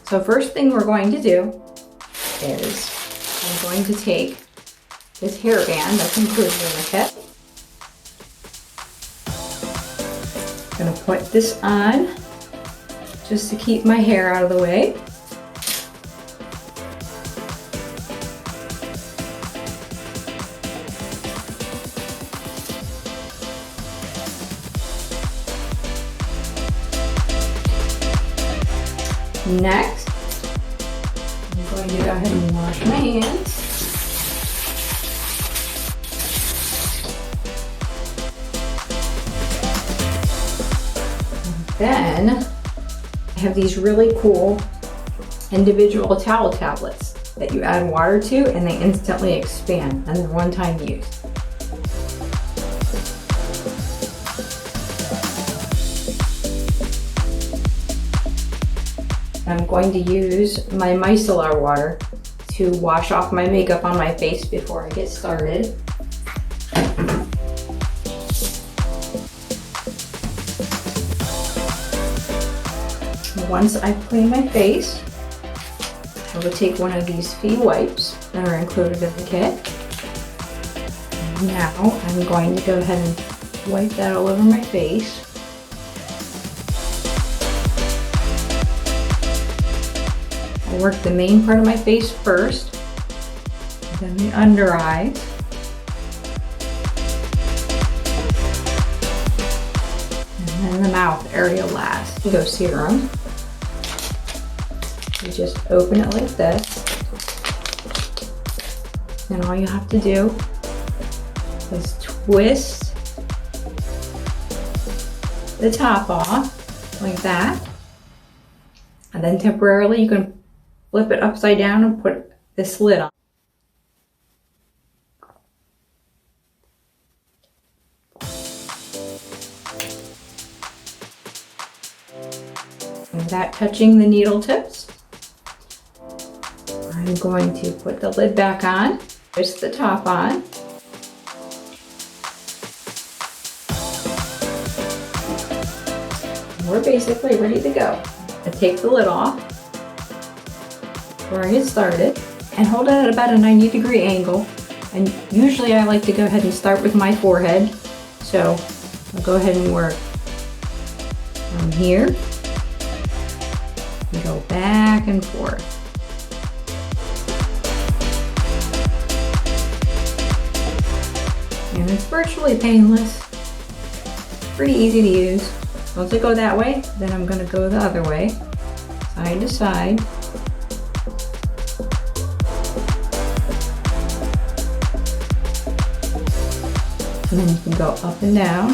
So first thing we're going to do is I'm going to take this hairband that's included in the kit. I'm going to put this on just to keep my hair out of the way. Next, I'm going to go ahead and wash my hands. And then I have these really cool individual towel tablets that you add water to and they instantly expand and they're one-time use. I'm going to use my micellar water to wash off my makeup on my face before I get started. Once I've cleaned my face, I will take one of these feet wipes that are included in the kit. And now I'm going to go ahead and wipe that all over my face. I'll work the main part of my face first, then the under eyes, and then the mouth area last. You go serum. You just open it like this, and all you have to do is twist the top off like that, and then temporarily you can flip it upside down and put this lid on. Without touching the needle tips, I'm going to put the lid back on, twist the top on, we're basically ready to go. I take the lid off before I get started and hold it at about a 90-degree angle. And usually I like to go ahead and start with my forehead. So I'll go ahead and work from here and go back and forth. And it's virtually painless, pretty easy to use. Once I go that way, then I'm going to go the other way, side to side. And then you can go up and down.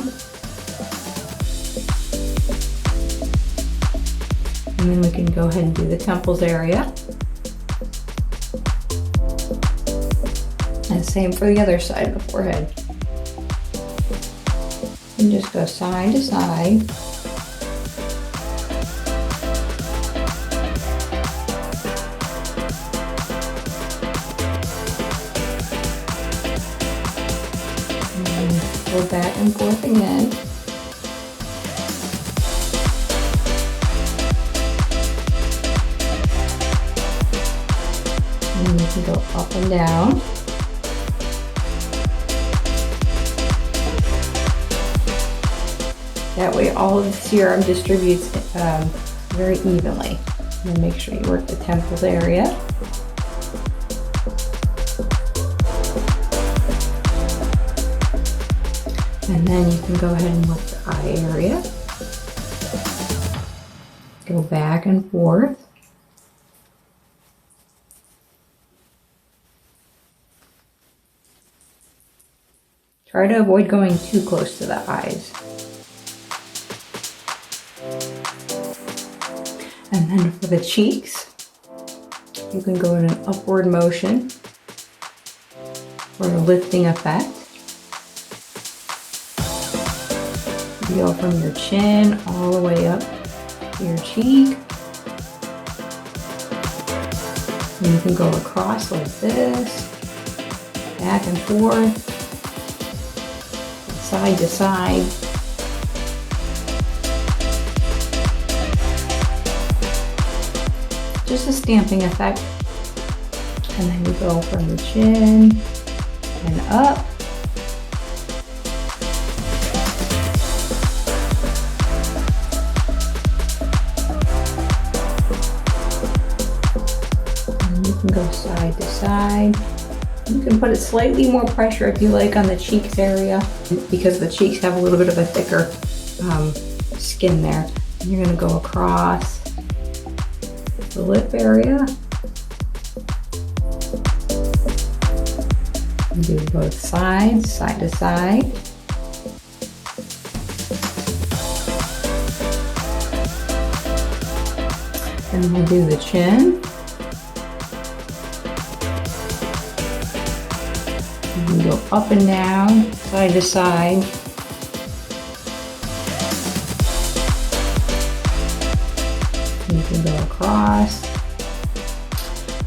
And then we can go ahead and do the temples area. And same for the other side of the forehead. And just go side to side. And go back and forth again. And you can go up and down. That way all of the serum distributes very evenly. And make sure you work the temples area. And then you can go ahead and work the eye area. Go back and forth. Try to avoid going too close to the eyes. And then for the cheeks, you can go in an upward motion for a lifting effect. You go from your chin all the way up to your cheek. And you can go across like this, back and forth, side to side. just a stamping effect. And then you go from the chin and up. And you can go side to side. You can put it slightly more pressure if you like on the cheeks area, because the cheeks have a little bit of a thicker skin there. And you're gonna go across the lip area. And do both sides, side to side. And we'll do the chin. You can go up and down, side to side. You can go across.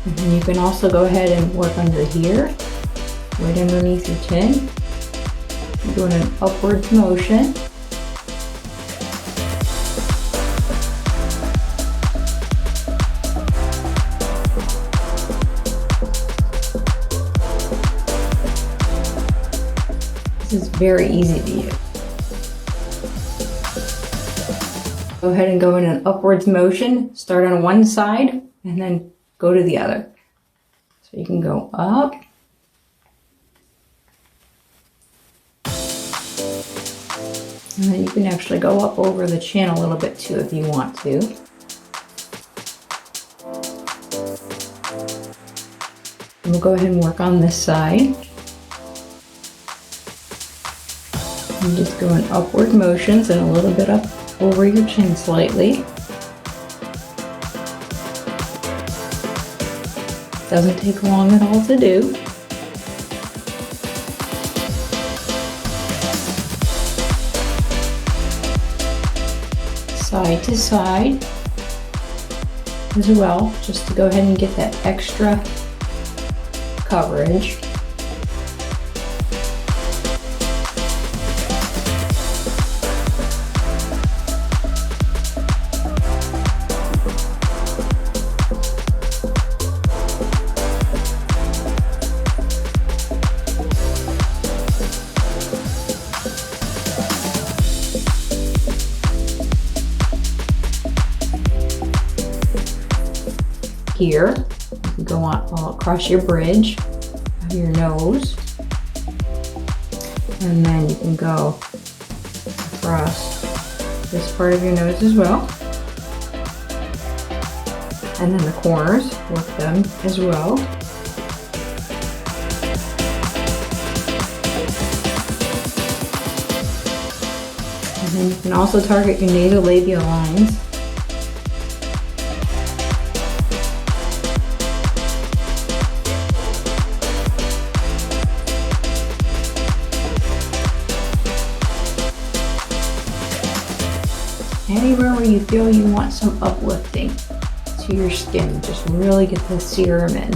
And then you can also go ahead and work under here, right underneath your chin. You're doing an upwards motion. This is very easy to use. Go ahead and go in an upwards motion. Start on one side and then go to the other. So you can go up. And then you can actually go up over the chin a little bit too if you want to. And we'll go ahead and work on this side. And just go in upward motions and a little bit up over your chin slightly. Doesn't take long at all to do. Side to side as well, just to go ahead and get that extra coverage. Here, you can go on all across your bridge of your nose, and then you can go across this part of your nose as well, and then the corners, work them as well. And then you can also target your nasolabial lines. Anywhere where you feel you want some uplifting to your skin, just really get the serum in.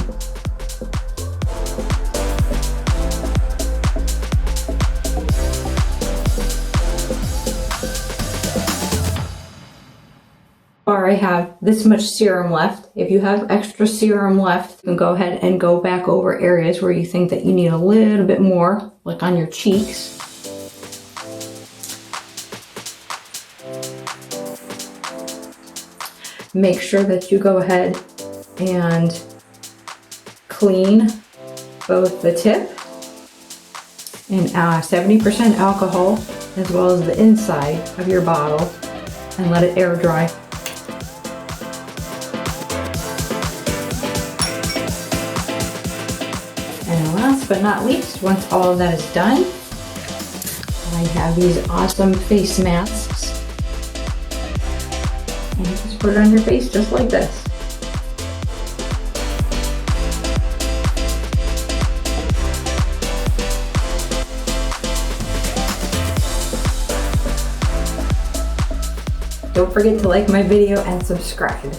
Or I have this much serum left. If you have extra serum left, you can go ahead and go back over areas where you think that you need a little bit more, like on your cheeks. Make sure that you go ahead and clean both the tip and 70% alcohol, as well as the inside of your bottle, and let it air dry. And last but not least, once all of that is done, I have these awesome face masks. And you just put it on your face just like this. Don't forget to like my video and subscribe.